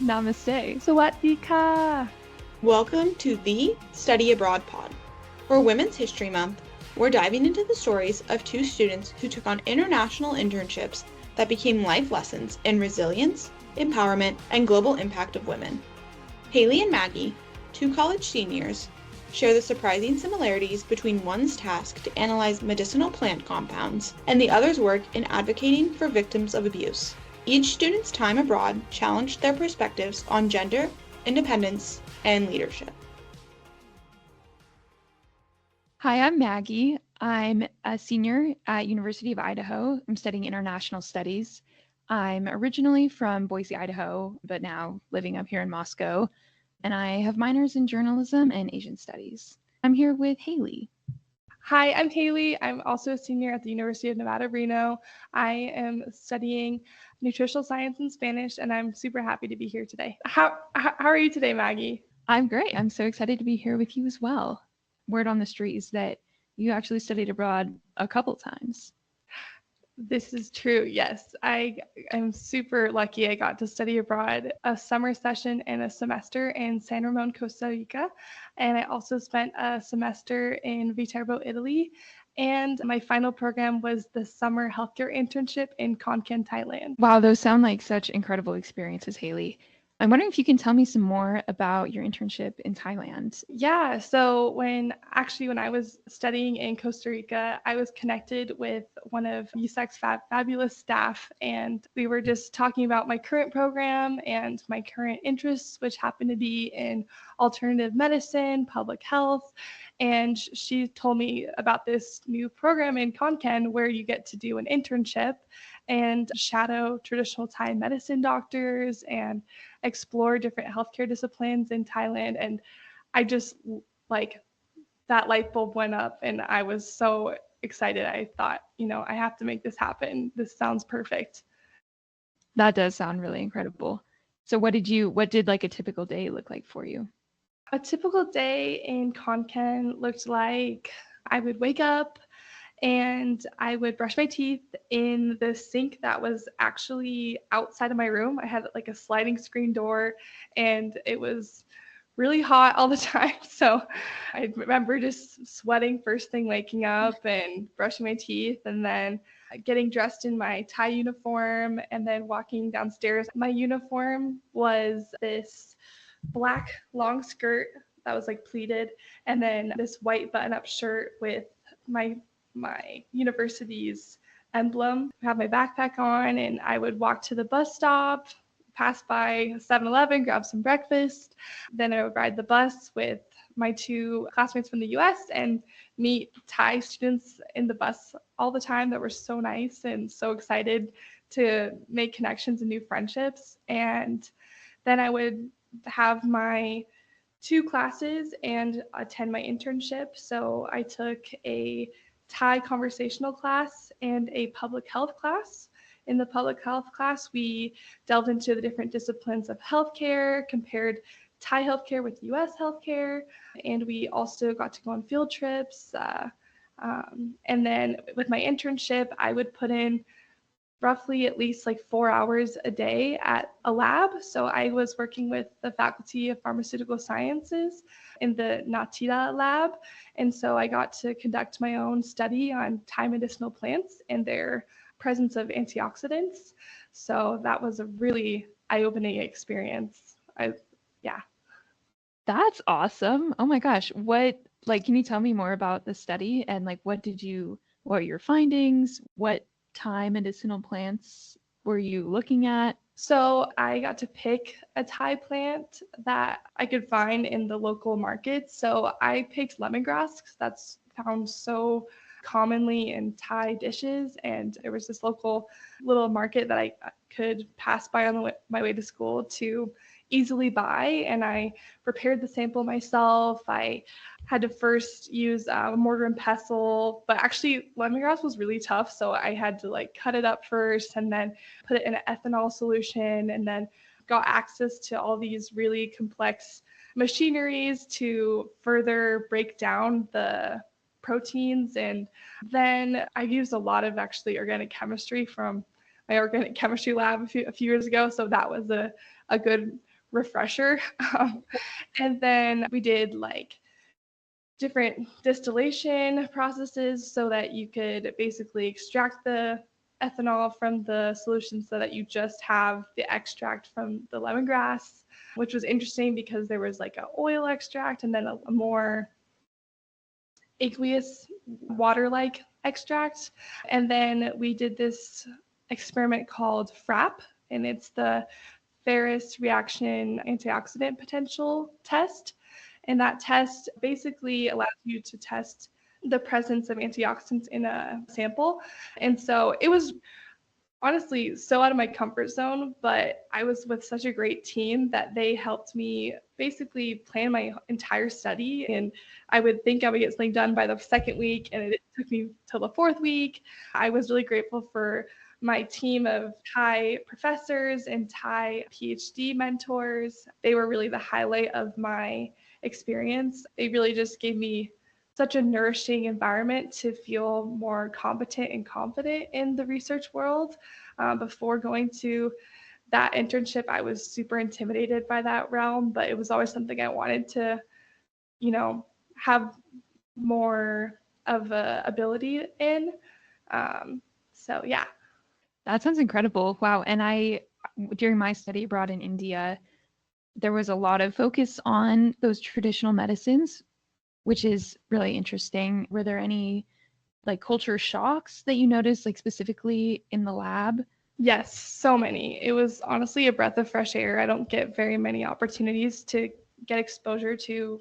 Namaste. Sawadika. Welcome to the Study Abroad Pod. For Women's History Month, we're diving into the stories of two students who took on international internships that became life lessons in resilience, empowerment, and global impact of women. Haley and Maggie, two college seniors, share the surprising similarities between one's task to analyze medicinal plant compounds and the other's work in advocating for victims of abuse. Each student's time abroad challenged their perspectives on gender, independence, and leadership. Hi, I'm Maggie. I'm a senior at University of Idaho. I'm studying international studies. I'm originally from Boise, Idaho, but now living up here in Moscow. And I have minors in journalism and Asian studies. I'm here with Haley. Hi, I'm Haley. I'm also a senior at the University of Nevada, Reno. I am studying nutritional science and Spanish, and I'm super happy to be here today. How are you today, Maggie? I'm great. I'm so excited to be here with you as well. Word on the street is that you actually studied abroad a couple times. This is true, yes. I'm super lucky. I got to study abroad a summer session and a semester in San Ramon, Costa Rica. And I also spent a semester in Viterbo, Italy. And my final program was the summer healthcare internship in Khon Kaen, Thailand. Wow, those sound like such incredible experiences, Haley. I'm wondering if you can tell me some more about your internship in Thailand. Yeah, so when I was studying in Costa Rica, I was connected with one of USAC's fabulous staff, and we were just talking about my current program and my current interests, which happen to be in alternative medicine, public health. And she told me about this new program in Khon Kaen where you get to do an internship and shadow traditional Thai medicine doctors and explore different healthcare disciplines in Thailand. And I just like that light bulb went up and I was so excited. I thought, I have to make this happen. This sounds perfect. That does sound really incredible. So what did like a typical day look like for you? A typical day in Khon Kaen looked like I would wake up and I would brush my teeth in the sink that was actually outside of my room. I had like a sliding screen door and it was really hot all the time. So I remember just sweating first thing waking up and brushing my teeth and then getting dressed in my Thai uniform and then walking downstairs. My uniform was this black long skirt that was like pleated and then this white button-up shirt with my university's emblem. I had my backpack on and I would walk to the bus stop, pass by 7-Eleven, grab some breakfast. Then I would ride the bus with my two classmates from the US and meet Thai students in the bus all the time that were so nice and so excited to make connections and new friendships. And then I would have my 2 classes and attend my internship. So I took a Thai conversational class and a public health class. In the public health class, we delved into the different disciplines of healthcare, compared Thai healthcare with US healthcare, and we also got to go on field trips. And then with my internship, I would put in roughly at least like 4 hours a day at a lab. So I was working with the Faculty of Pharmaceutical Sciences in the Natita lab. And so I got to conduct my own study on Thai medicinal plants and their presence of antioxidants. So that was a really eye-opening experience. Yeah. That's awesome. Oh my gosh. Can you tell me more about the study and what are your findings? What Thai medicinal plants were you looking at? So I got to pick a Thai plant that I could find in the local market. So I picked lemongrass because that's found so commonly in Thai dishes. And there was this local little market that I could pass by on my way to school to easily buy. And I prepared the sample myself. I had to first use a mortar and pestle, but actually lemongrass was really tough. So I had to cut it up first and then put it in an ethanol solution and then got access to all these really complex machineries to further break down the proteins. And then I used a lot of actually organic chemistry from my organic chemistry lab a few years ago. So that was a good refresher. And then we did like different distillation processes so that you could basically extract the ethanol from the solution so that you just have the extract from the lemongrass, which was interesting because there was like an oil extract and then a more aqueous water-like extract. And then we did this experiment called FRAP, and it's the ferrous reaction antioxidant potential test. And that test basically allows you to test the presence of antioxidants in a sample. And so it was honestly so out of my comfort zone, but I was with such a great team that they helped me basically plan my entire study. And I would think I would get something done by the second week, and it took me till the fourth week. I was really grateful for my team of Thai professors and Thai PhD mentors. They were really the highlight of my experience. They really just gave me such a nourishing environment to feel more competent and confident in the research world. Before going to that internship, I was super intimidated by that realm, but it was always something I wanted to, have more of a ability in. So yeah. That sounds incredible. Wow. And during my study abroad in India, there was a lot of focus on those traditional medicines, which is really interesting. Were there any like culture shocks that you noticed, like specifically in the lab? Yes, so many. It was honestly a breath of fresh air. I don't get very many opportunities to get exposure to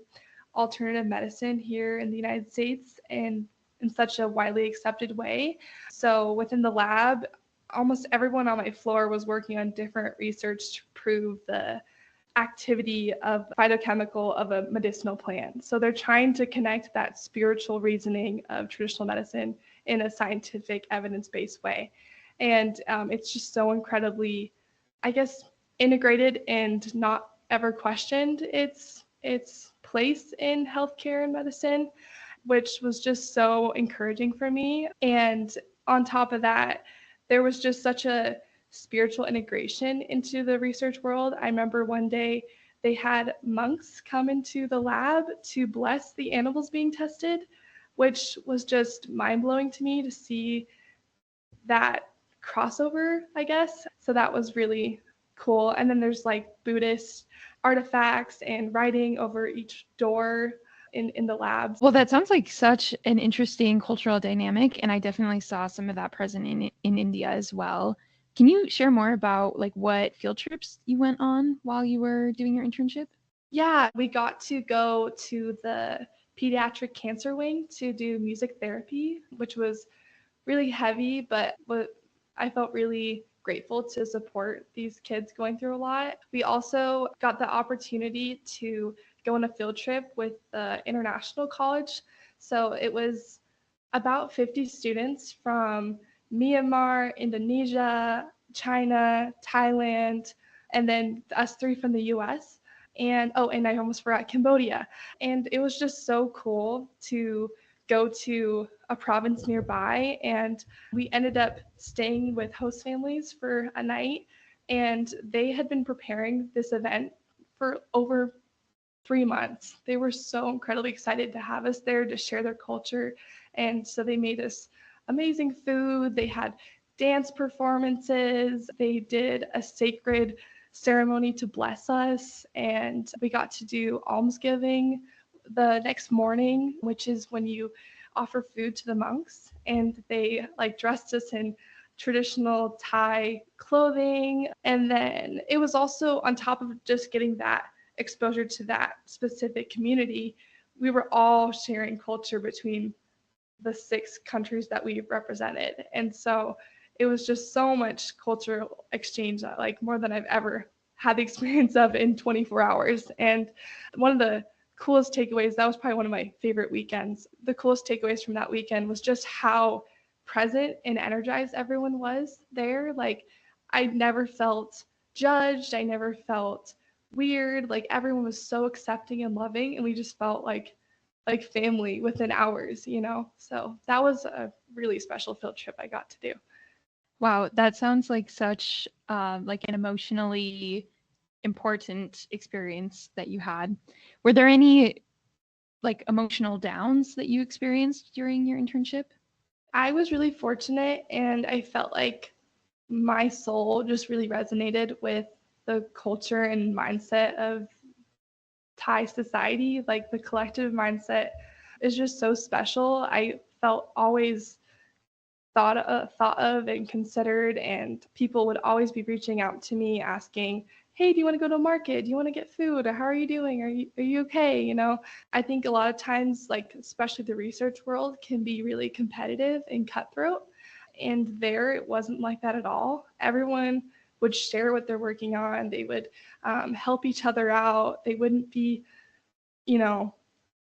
alternative medicine here in the United States and in such a widely accepted way. So within the lab, almost everyone on my floor was working on different research to prove the activity of phytochemical of a medicinal plant. So they're trying to connect that spiritual reasoning of traditional medicine in a scientific evidence-based way. And it's just so incredibly, I guess, integrated and not ever questioned its place in healthcare and medicine, which was just so encouraging for me. And on top of that, there was just such a spiritual integration into the research world. I remember one day they had monks come into the lab to bless the animals being tested, which was just mind-blowing to me to see that crossover, I guess. So that was really cool. And then there's like Buddhist artifacts and writing over each door in the labs. Well, that sounds like such an interesting cultural dynamic, and I definitely saw some of that present in India as well. Can you share more about like what field trips you went on while you were doing your internship? Yeah, we got to go to the pediatric cancer wing to do music therapy, which was really heavy, but I felt really grateful to support these kids going through a lot. We also got the opportunity to go on a field trip with the international college. So it was about 50 students from Myanmar, Indonesia, China, Thailand, and then us three from the US. And and I almost forgot Cambodia. And it was just so cool to go to a province nearby, and we ended up staying with host families for a night, and they had been preparing this event for over 3 months. They were so incredibly excited to have us there to share their culture, and so they made us amazing food. They had dance performances. They did a sacred ceremony to bless us, and we got to do almsgiving the next morning, which is when you offer food to the monks, and they like dressed us in traditional Thai clothing. And then it was also on top of just getting that exposure to that specific community, we were all sharing culture between the 6 countries that we represented. And so it was just so much cultural exchange, like more than I've ever had the experience of in 24 hours. And one of the coolest takeaways, that was probably one of my favorite weekends. The coolest takeaways from that weekend was just how present and energized everyone was there. Like I never felt judged. I never felt weird. Like everyone was so accepting and loving, and we just felt like family within hours, you know? So that was a really special field trip I got to do. Wow, that sounds like such like an emotionally important experience that you had. Were there any like emotional downs that you experienced during your internship? I was really fortunate, and I felt like my soul just really resonated with the culture and mindset of Thai society. Like the collective mindset is just so special. I felt always thought of and considered, and people would always be reaching out to me asking, hey, do you want to go to a market, do you want to get food, or how are you doing, are you okay, I think a lot of times, like especially the research world can be really competitive and cutthroat, and there it wasn't like that at all. Everyone would share what they're working on. They would help each other out. They wouldn't be you know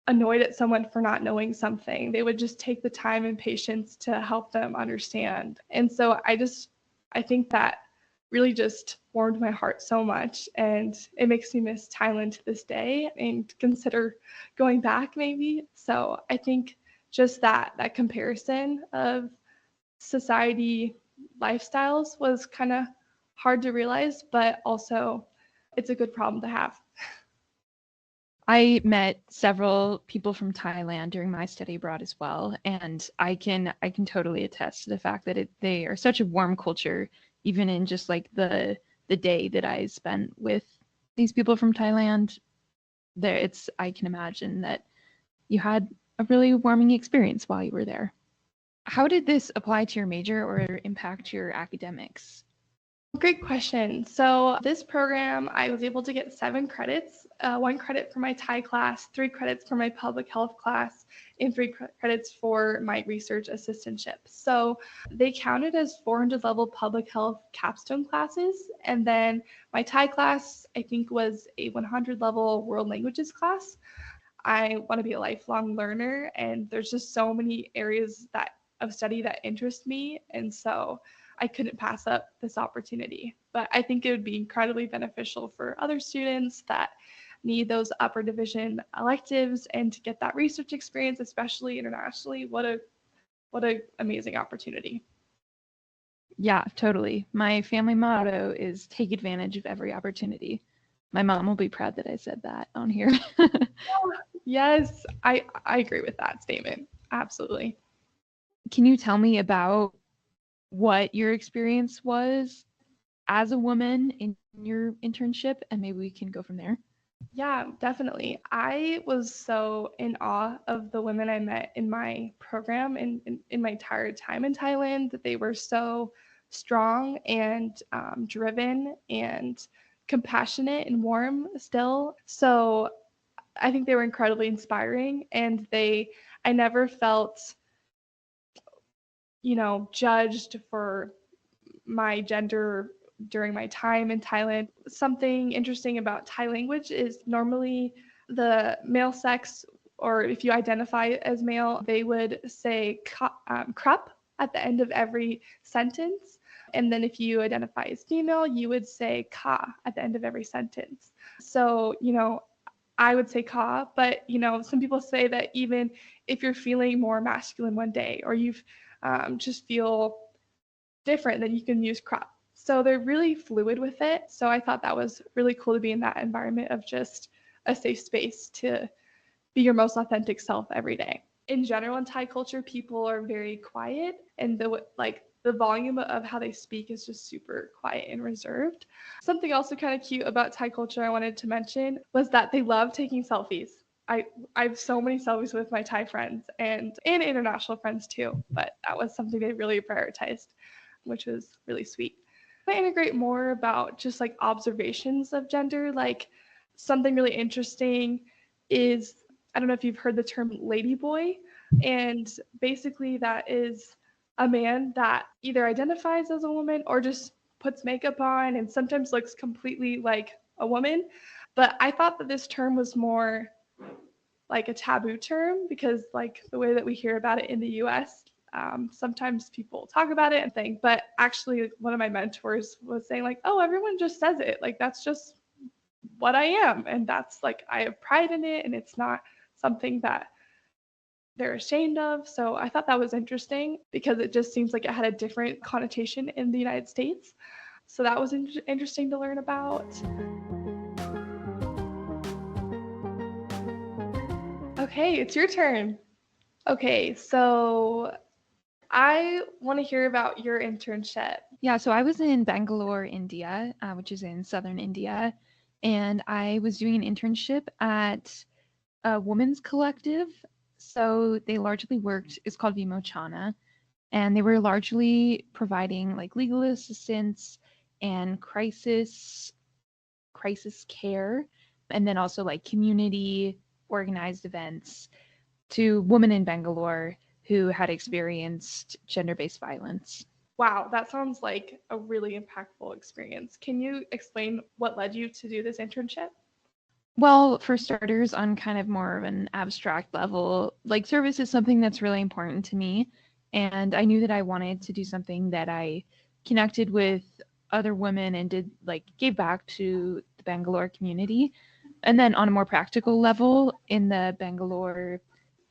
annoyed at someone for not knowing something. They would just take the time and patience to help them understand. And so I think that really just warmed my heart so much. And it makes me miss Thailand to this day and consider going back maybe. So I think just that comparison of society lifestyles was kind of hard to realize, but also it's a good problem to have. I met several people from Thailand during my study abroad as well, and I can totally attest to the fact that they are such a warm culture, even in just like the day that I spent with these people from Thailand. I can imagine that you had a really warming experience while you were there. How did this apply to your major or impact your academics? Great question. So this program, I was able to get 7 credits, 1 credit for my Thai class, 3 credits for my public health class, and 3 credits for my research assistantship. So they counted as 400 level public health capstone classes. And then my Thai class, I think, was a 100 level world languages class. I want to be a lifelong learner, and there's just so many areas of study that interest me. And so I couldn't pass up this opportunity. But I think it would be incredibly beneficial for other students that need those upper division electives and to get that research experience, especially internationally. What a amazing opportunity. Yeah, totally. My family motto is take advantage of every opportunity. My mom will be proud that I said that on here. Yes, I agree with that statement. Absolutely. Can you tell me about what your experience was as a woman in your internship, and maybe we can go from there? Yeah, definitely. I was so in awe of the women I met in my program and in my entire time in Thailand, that they were so strong and driven and compassionate and warm still. So I think they were incredibly inspiring, and I never felt, judged for my gender during my time in Thailand. Something interesting about Thai language is normally the male sex, or if you identify as male, they would say krup at the end of every sentence. And then if you identify as female, you would say ka at the end of every sentence. So, I would say ka, but some people say that even if you're feeling more masculine one day, or you've just feel different, then you can use crop. So they're really fluid with it. So I thought that was really cool to be in that environment of just a safe space to be your most authentic self every day. In general, in Thai culture, people are very quiet, and the volume of how they speak is just super quiet and reserved. Something also kind of cute about Thai culture I wanted to mention was that they love taking selfies. I have so many selfies with my Thai friends and international friends too, but that was something they really prioritized, which was really sweet. I integrate more about just like observations of gender. Like something really interesting is, I don't know if you've heard the term ladyboy, and basically that is a man that either identifies as a woman or just puts makeup on and sometimes looks completely like a woman. But I thought that this term was more like a taboo term, because like the way that we hear about it in the US, sometimes people talk about it and think, but actually one of my mentors was saying like, oh, everyone just says it. Like, that's just what I am. And that's like, I have pride in it, and it's not something that they're ashamed of. So I thought that was interesting, because it just seems like it had a different connotation in the United States. So that was interesting to learn about. Okay, it's your turn. Okay, so I want to hear about your internship. Yeah, so I was in Bangalore, India, which is in southern India, and I was doing an internship at a women's collective. So they largely worked, it's called Vimochana, and they were largely providing like legal assistance and crisis care, and then also like community organized events to women in Bangalore who had experienced gender-based violence. Wow, that sounds like a really impactful experience. Can you explain what led you to do this internship? Well, for starters, on kind of more of an abstract level, like service is something that's really important to me. And I knew that I wanted to do something that I connected with other women and did like gave back to the Bangalore community. And then on a more practical level, in the Bangalore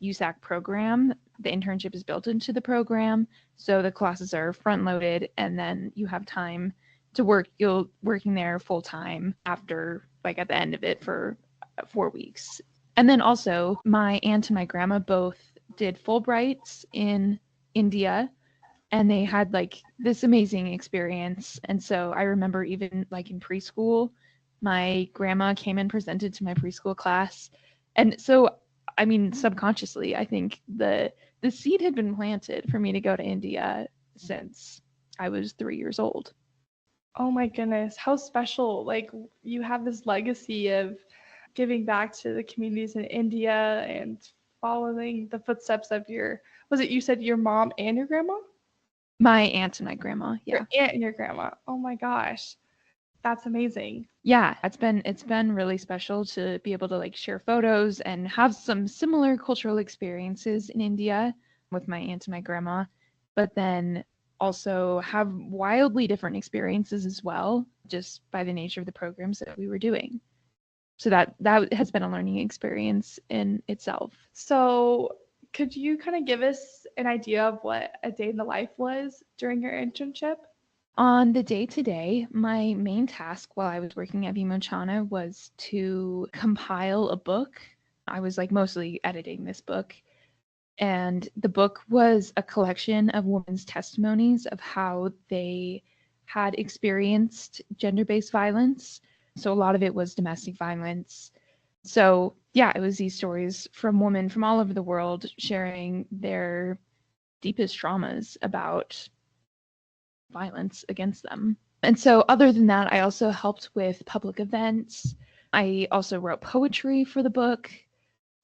USAC program, the internship is built into the program. So the classes are front loaded and then you have time to work. You're working there full time after like at the end of it for 4 weeks. And then also my aunt and my grandma both did Fulbrights in India and they had like this amazing experience. And so I remember even like in preschool, my grandma came and presented to my preschool class. And so I mean subconsciously, I think the seed had been planted for me to go to India since I was 3 years old. Oh my goodness, how special. Like you have this legacy of giving back to the communities in India and following the footsteps of was it you said your mom and your grandma? My aunt and my grandma, yeah. Your aunt and your grandma. Oh my gosh. That's amazing. Yeah, it's been really special to be able to like share photos and have some similar cultural experiences in India with my aunt and my grandma, but then also have wildly different experiences as well, just by the nature of the programs that we were doing. So that has been a learning experience in itself. So, could you kind of give us an idea of what a day in the life was during your internship? On the day to day, my main task while I was working at Vimochana was to compile a book. I was like mostly editing this book. And the book was a collection of women's testimonies of how they had experienced gender based violence. So a lot of it was domestic violence. So, yeah, it was these stories from women from all over the world sharing their deepest traumas about violence against them. And so, other than that, I also helped with public events. I also wrote poetry for the book.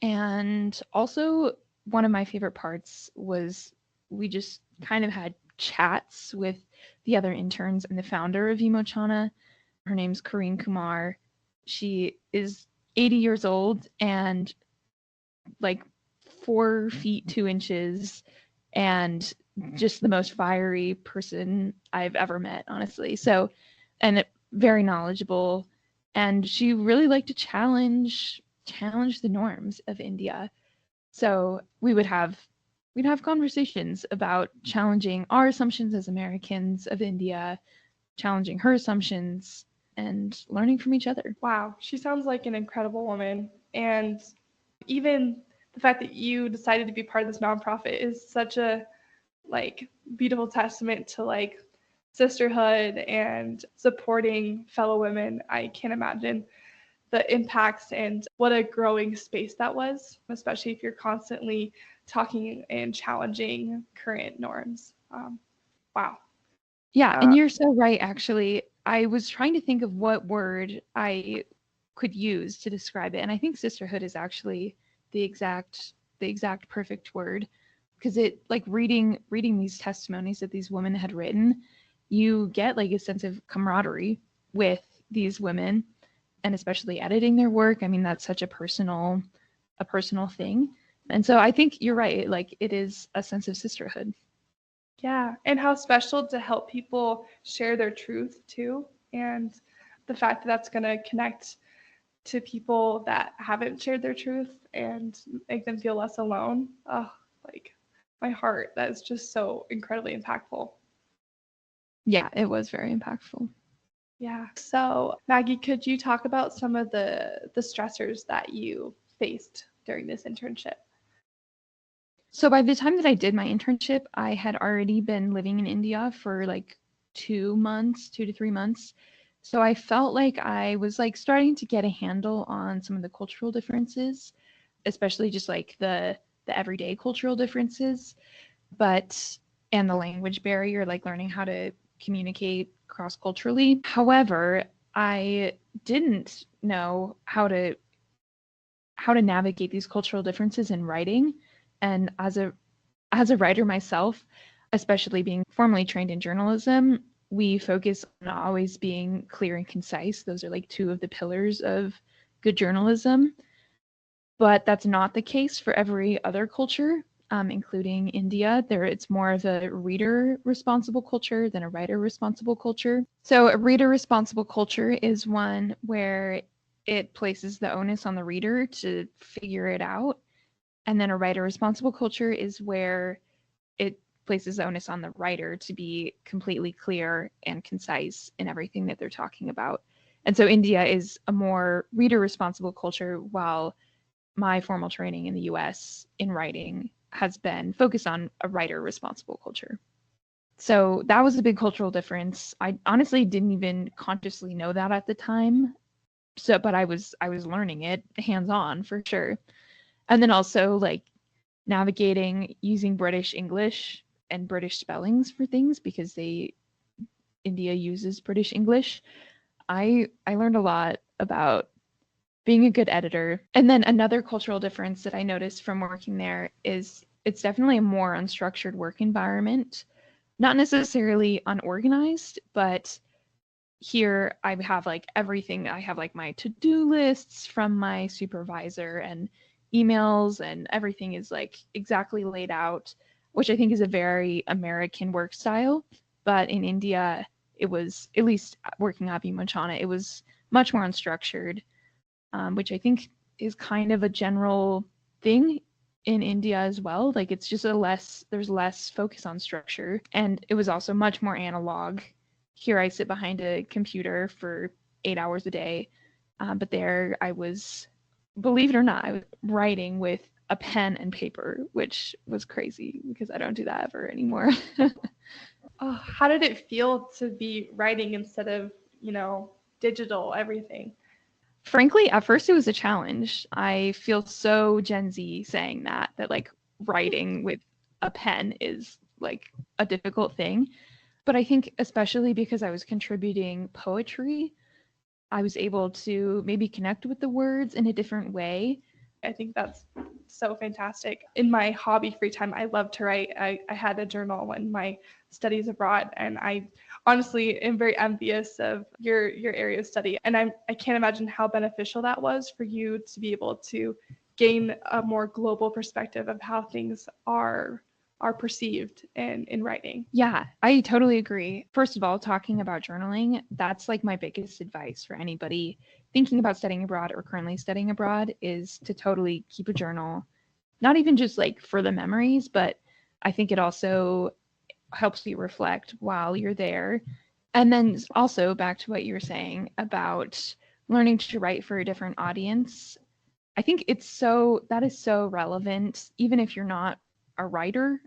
And also, one of my favorite parts was we just kind of had chats with the other interns and the founder of Vimochana. Her name's Kareen Kumar. She is 80 years old and like 4 feet 2 inches and just the most fiery person I've ever met, honestly. So, and very knowledgeable. And she really liked to challenge the norms of India. So we'd have conversations about challenging our assumptions as Americans of India, challenging her assumptions, and learning from each other. Wow, she sounds like an incredible woman. And even the fact that you decided to be part of this nonprofit is such a like beautiful testament to like sisterhood and supporting fellow women. I can't imagine the impacts and what a growing space that was, especially if you're constantly talking and challenging current norms. Wow. Yeah, and you're so right, actually. I was trying to think of what word I could use to describe it, and I think sisterhood is actually the exact perfect word, because it like reading these testimonies that these women had written, you get like a sense of camaraderie with these women, and especially editing their work. I mean, that's such a personal thing. And so I think you're right, like it is a sense of sisterhood. Yeah, and how special to help people share their truth too, and the fact that that's going to connect to people that haven't shared their truth and make them feel less alone. Oh, like my heart, that is just so incredibly impactful. Yeah, it was very impactful. Yeah. So Maggie, could you talk about some of the stressors that you faced during this internship? So by the time that I did my internship, I had already been living in India for like 2 months, 2 to 3 months. So I felt like I was like starting to get a handle on some of the cultural differences, especially just like the everyday cultural differences, but and the language barrier, like learning how to communicate cross culturally. However, I didn't know how to navigate these cultural differences in writing. And as a writer myself, especially being formally trained in journalism, we focus on always being clear and concise. Those are like two of the pillars of good journalism. But that's not the case for every other culture, including India. There, it's more of a reader responsible culture than a writer responsible culture. So, a reader responsible culture is one where it places the onus on the reader to figure it out. And then a writer responsible culture is where it places the onus on the writer to be completely clear and concise in everything that they're talking about. And so India is a more reader responsible culture, while my formal training in the US in writing has been focused on a writer responsible culture. So that was a big cultural difference. I honestly didn't even consciously know that at the time. So but I was learning it hands on for sure. And then also like navigating using British English and British spellings for things because India uses British English. I learned a lot about being a good editor. And then another cultural difference that I noticed from working there is it's definitely a more unstructured work environment. Not necessarily unorganized, but here I have like everything. I have like my to-do lists from my supervisor and emails, and everything is like exactly laid out, which I think is a very American work style. But in India, it was, at least working at Bhimachana, it was much more unstructured, which I think is kind of a general thing in India as well. Like it's just there's less focus on structure. And it was also much more analog. Here I sit behind a computer for 8 hours a day. But there I was, believe it or not, I was writing with a pen and paper, which was crazy because I don't do that ever anymore. Oh, how did it feel to be writing instead of, digital everything? Frankly, at first it was a challenge. I feel so Gen Z saying that like writing with a pen is like a difficult thing. But I think especially because I was contributing poetry, I was able to maybe connect with the words in a different way. I think that's so fantastic. In my hobby free time, I love to write. I had a journal in my studies abroad, and I honestly am very envious of your area of study. And I can't imagine how beneficial that was for you to be able to gain a more global perspective of how things are perceived in writing. Yeah, I totally agree. First of all, talking about journaling, that's like my biggest advice for anybody thinking about studying abroad or currently studying abroad is to totally keep a journal. Not even just like for the memories, but I think it also helps you reflect while you're there. And then also back to what you were saying about learning to write for a different audience. I think that is so relevant, even if you're not a writer,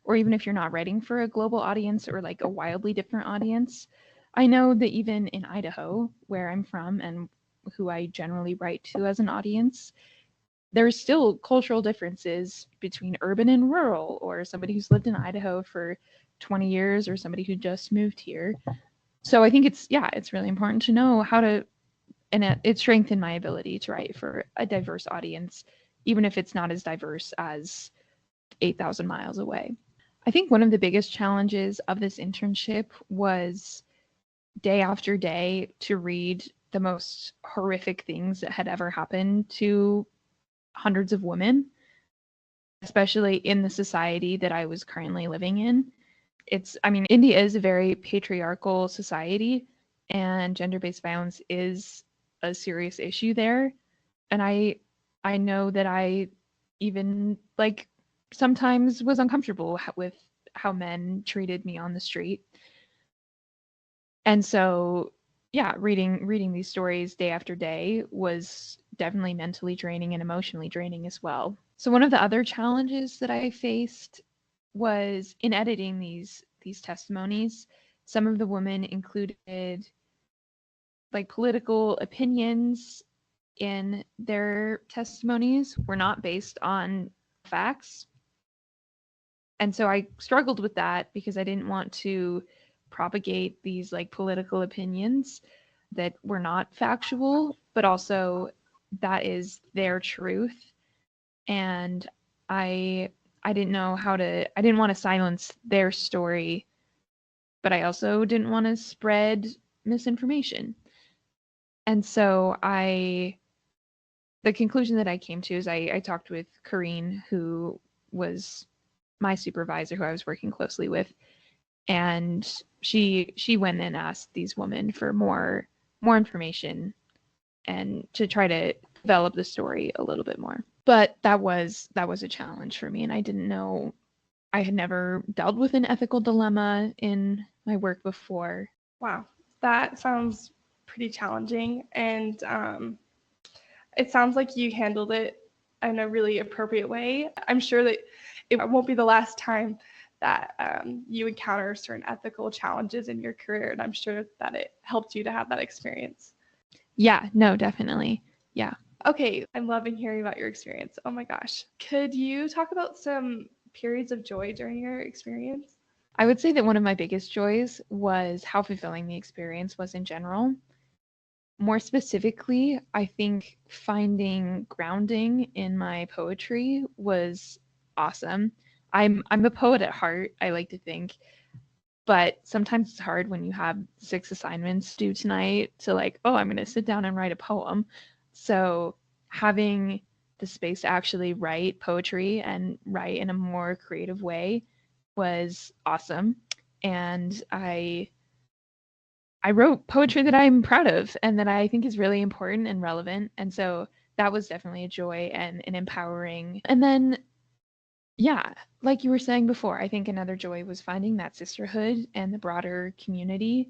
or even if you're not writing for a global audience or like a wildly different audience. I know that even in Idaho, where I'm from and who I generally write to as an audience, there's still cultural differences between urban and rural, or somebody who's lived in Idaho for 20 years or somebody who just moved here. So I think it's really important to know how to, and it strengthened my ability to write for a diverse audience, even if it's not as diverse as 8,000 miles away. I think one of the biggest challenges of this internship was day after day to read the most horrific things that had ever happened to hundreds of women, especially in the society that I was currently living in. India is a very patriarchal society, and gender-based violence is a serious issue there. And I know that I even like sometimes was uncomfortable with how men treated me on the street. And so, yeah, reading these stories day after day was definitely mentally draining and emotionally draining as well. So one of the other challenges that I faced was in editing these testimonies. Some of the women included like political opinions in their testimonies were not based on facts. And so I struggled with that because I didn't want to propagate these like political opinions that were not factual, but also that is their truth. And I I didn't know how to I didn't want to silence their story, but I also didn't want to spread misinformation. And so the conclusion that I came to is I talked with Corrine, who was my supervisor, who I was working closely with, and she went and asked these women for more information and to try to develop the story a little bit more. But that was a challenge for me, and I didn't know. I had never dealt with an ethical dilemma in my work before. Wow, that sounds pretty challenging, and it sounds like you handled it in a really appropriate way. I'm sure that it won't be the last time that you encounter certain ethical challenges in your career, and I'm sure that it helped you to have that experience. Yeah, no, definitely. Yeah. Okay, I'm loving hearing about your experience. Oh my gosh. Could you talk about some periods of joy during your experience? I would say that one of my biggest joys was how fulfilling the experience was in general. More specifically, I think finding grounding in my poetry was awesome. I'm a poet at heart, I like to think, but sometimes it's hard when you have 6 assignments due tonight to like, oh, I'm going to sit down and write a poem. So having the space to actually write poetry and write in a more creative way was awesome. And I wrote poetry that I'm proud of and that I think is really important and relevant. And so that was definitely a joy and an empowering. And then, yeah, like you were saying before, I think another joy was finding that sisterhood and the broader community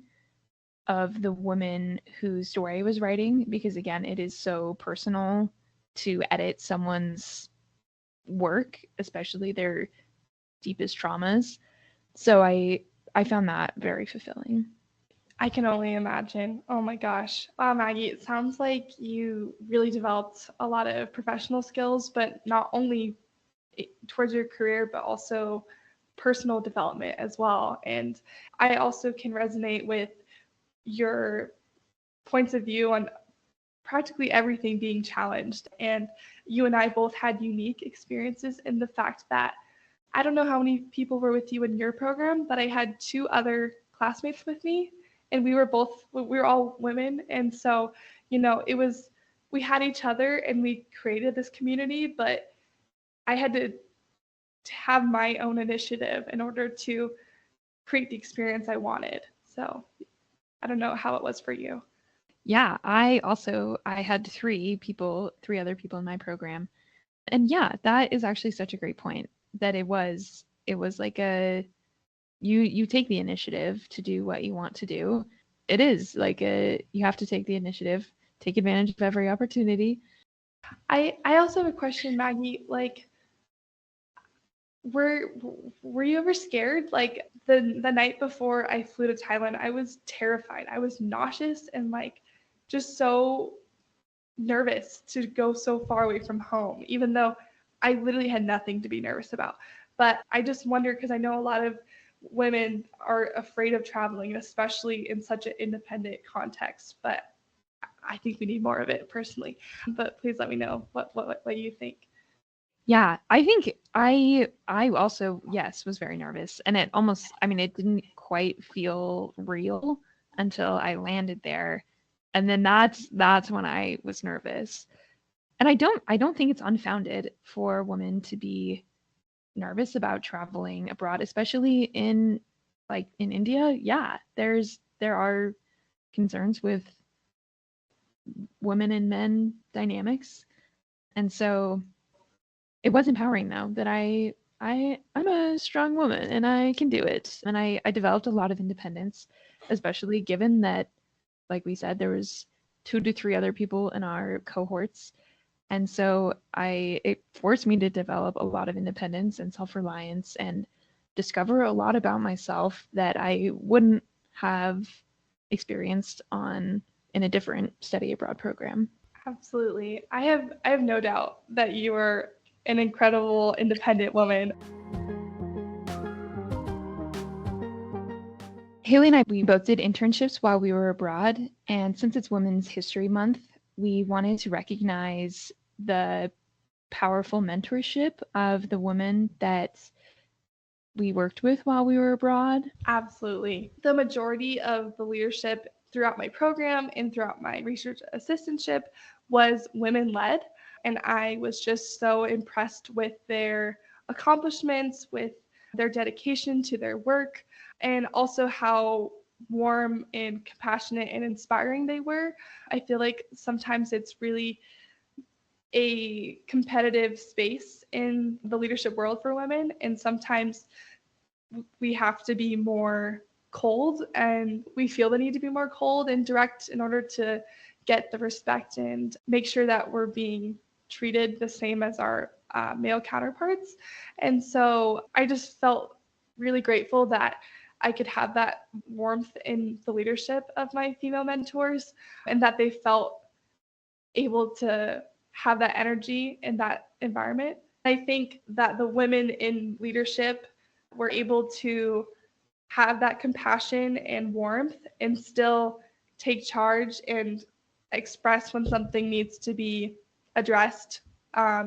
of the women whose story I was writing, because again, it is so personal to edit someone's work, especially their deepest traumas. So I found that very fulfilling. I can only imagine. Oh my gosh. Wow, Maggie, it sounds like you really developed a lot of professional skills, but not only towards your career, but also personal development as well. And I also can resonate with your points of view on practically everything being challenged. And you and I both had unique experiences in the fact that I don't know how many people were with you in your program, but I had 2 other classmates with me, and we were all women. And so, we had each other and we created this community, but I had to have my own initiative in order to create the experience I wanted. So I don't know how it was for you. Yeah, I had 3 other people in my program. And yeah, that is actually such a great point that it was like you take the initiative to do what you want to do. It is like you have to take the initiative, take advantage of every opportunity. I also have a question, Maggie. Like, were you ever scared? Like the night before I flew to Thailand, I was terrified. I was nauseous and like just so nervous to go so far away from home, even though I literally had nothing to be nervous about. But I just wonder because I know a lot of women are afraid of traveling, especially in such an independent context. But I think we need more of it personally. But please let me know what you think. Yeah, I think I also, yes, was very nervous, and it almost, I mean, it didn't quite feel real until I landed there. And then that's when I was nervous. And I don't think it's unfounded for a woman to be nervous about traveling abroad, especially in like in India. Yeah, there are concerns with women and men dynamics. And so it was empowering though that I'm a strong woman and I can do it. And I developed a lot of independence, especially given that, like we said, there was 2 to 3 other people in our cohorts. And so it forced me to develop a lot of independence and self-reliance and discover a lot about myself that I wouldn't have experienced in a different study abroad program. Absolutely. I have no doubt that you are an incredible independent woman. Haley and I, we both did internships while we were abroad. And since it's Women's History Month, we wanted to recognize the powerful mentorship of the women that we worked with while we were abroad. Absolutely. The majority of the leadership throughout my program and throughout my research assistantship was women-led. And I was just so impressed with their accomplishments, with their dedication to their work, and also how warm and compassionate and inspiring they were. I feel like sometimes it's really a competitive space in the leadership world for women, and sometimes we have to be more cold, and we feel the need to be more cold and direct in order to get the respect and make sure that we're being treated the same as our male counterparts. And so I just felt really grateful that I could have that warmth in the leadership of my female mentors, and that they felt able to have that energy in that environment. I think that the women in leadership were able to have that compassion and warmth and still take charge and express when something needs to be addressed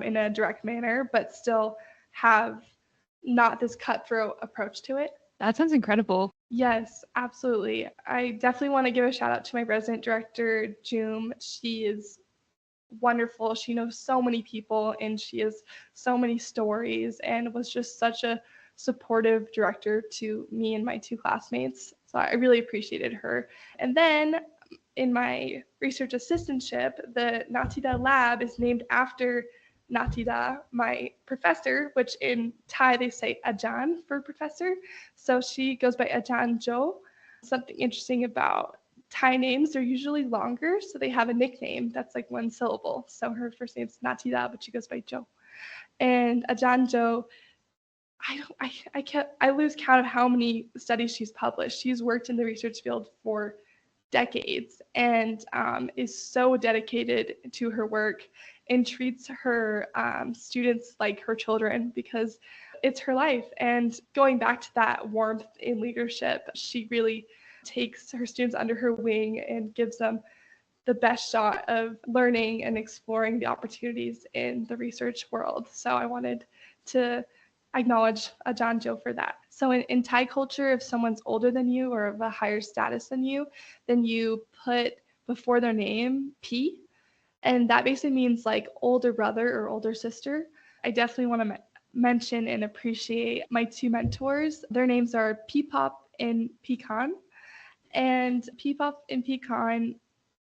in a direct manner, but still have not this cutthroat approach to it. That sounds incredible. Yes, absolutely. I definitely want to give a shout out to my resident director, Joom. She is wonderful. She knows so many people and she has so many stories, and was just such a supportive director to me and my two classmates. So I really appreciated her. And then in my research assistantship, the Natida lab is named after Natida, my professor, which in Thai they say Ajan for professor. So she goes by Ajan Jo. Something interesting about Thai names, they're usually longer, so they have a nickname that's like one syllable. So her first name's Natida, but she goes by Jo. And Ajan Jo, I lose count of how many studies she's published. She's worked in the research field for decades, and is so dedicated to her work and treats her students like her children, because it's her life. And going back to that warmth in leadership, she really takes her students under her wing and gives them the best shot of learning and exploring the opportunities in the research world. So I wanted to acknowledge Ajahn Jo for that. So in Thai culture, if someone's older than you or of a higher status than you, then you put before their name P, and that basically means like older brother or older sister. I definitely want to mention and appreciate my two mentors. Their names are P-Pop and Pecan. And P-Pop and Pecan,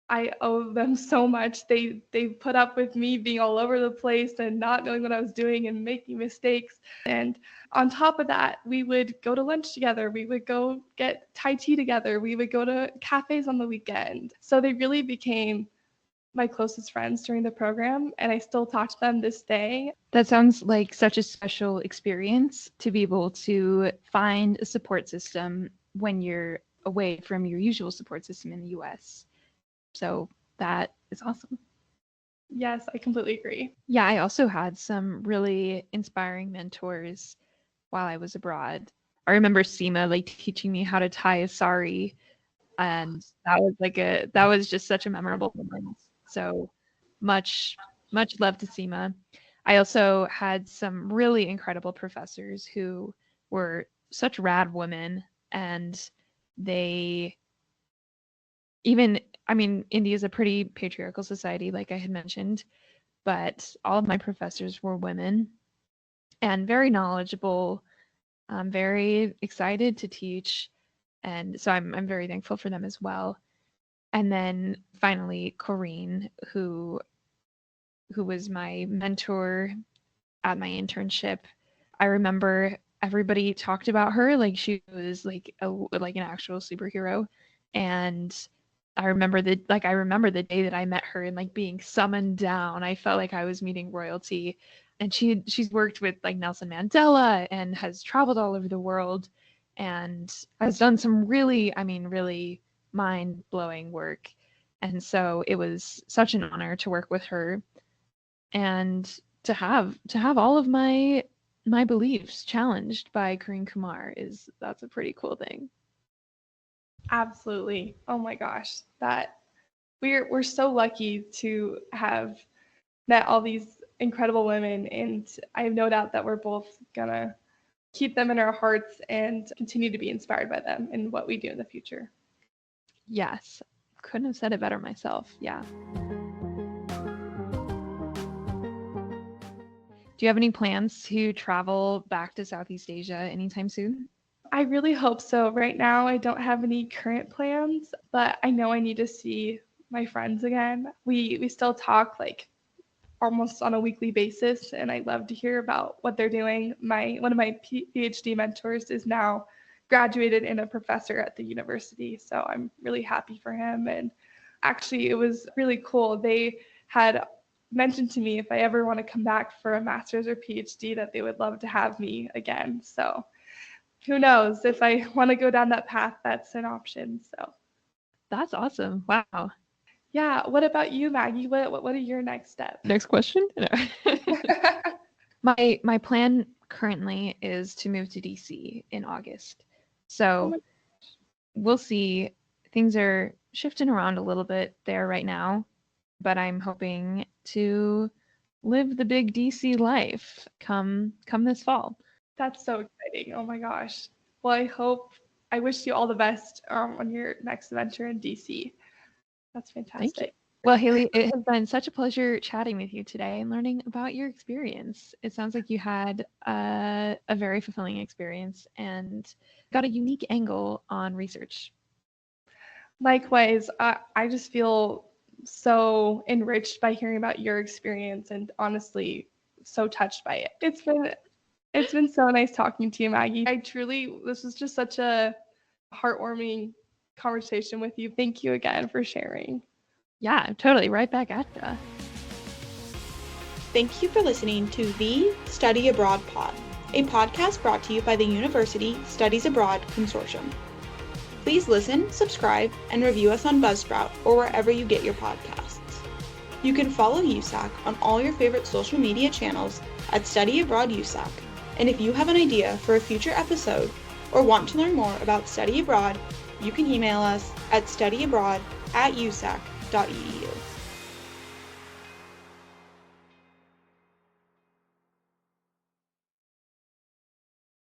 I owe them so much. They put up with me being all over the place and not knowing what I was doing and making mistakes. And on top of that, we would go to lunch together. We would go get Thai tea together. We would go to cafes on the weekend. So they really became my closest friends during the program, and I still talk to them this day. That sounds like such a special experience to be able to find a support system when you're away from your usual support system in the US. So that is awesome. Yes, I completely agree. Yeah, I also had some really inspiring mentors while I was abroad. I remember Seema like teaching me how to tie a sari, and that was just such a memorable moment. So much love to Seema. I also had some really incredible professors who were such rad women, and they even, I mean, India is a pretty patriarchal society, like I had mentioned, but all of my professors were women and very knowledgeable, very excited to teach. And so I'm very thankful for them as well. And then finally, Corrine, who was my mentor at my internship. I remember everybody talked about her like she was like an actual superhero, and I remember the day that I met her and like being summoned down. I felt like I was meeting royalty. And she's worked with like Nelson Mandela and has traveled all over the world and has done some really, really mind-blowing work. And so it was such an honor to work with her and to have all of my beliefs challenged by Karine Kumar that's a pretty cool thing. Absolutely. Oh my gosh. That we're so lucky to have met all these incredible women, and I have no doubt that we're both gonna keep them in our hearts and continue to be inspired by them in what we do in the future. Yes. Couldn't have said it better myself. Yeah. Do you have any plans to travel back to Southeast Asia anytime soon? I really hope so. Right now, I don't have any current plans, but I know I need to see my friends again. We still talk like almost on a weekly basis, and I love to hear about what they're doing. One of my PhD mentors is now graduated and a professor at the university, so I'm really happy for him. And actually, it was really cool. They had mentioned to me if I ever want to come back for a master's or PhD that they would love to have me again. So who knows, if I want to go down that path, that's an option. So that's awesome. Wow. Yeah. What about you, Maggie? What are your next steps? Next question? No. My plan currently is to move to DC in August. So we'll see. Things are shifting around a little bit there right now, but I'm hoping to live the big DC life come this fall. That's so exciting. Oh my gosh. Well, I wish you all the best on your next adventure in DC. That's fantastic. Thank you. Well, Haley, it has been such a pleasure chatting with you today and learning about your experience. It sounds like you had a very fulfilling experience and got a unique angle on research. Likewise, I just feel so enriched by hearing about your experience and honestly so touched by it. It's been so nice talking to you, Maggie. This was just such a heartwarming conversation with you. Thank you again for sharing. Yeah, totally. Right back at you. Thank you for listening to the Study Abroad Pod, a podcast brought to you by the University Studies Abroad Consortium. Please listen, subscribe, and review us on Buzzsprout or wherever you get your podcasts. You can follow USAC on all your favorite social media channels at Study Abroad USAC. And if you have an idea for a future episode or want to learn more about study abroad, you can email us at studyabroad@usac.edu.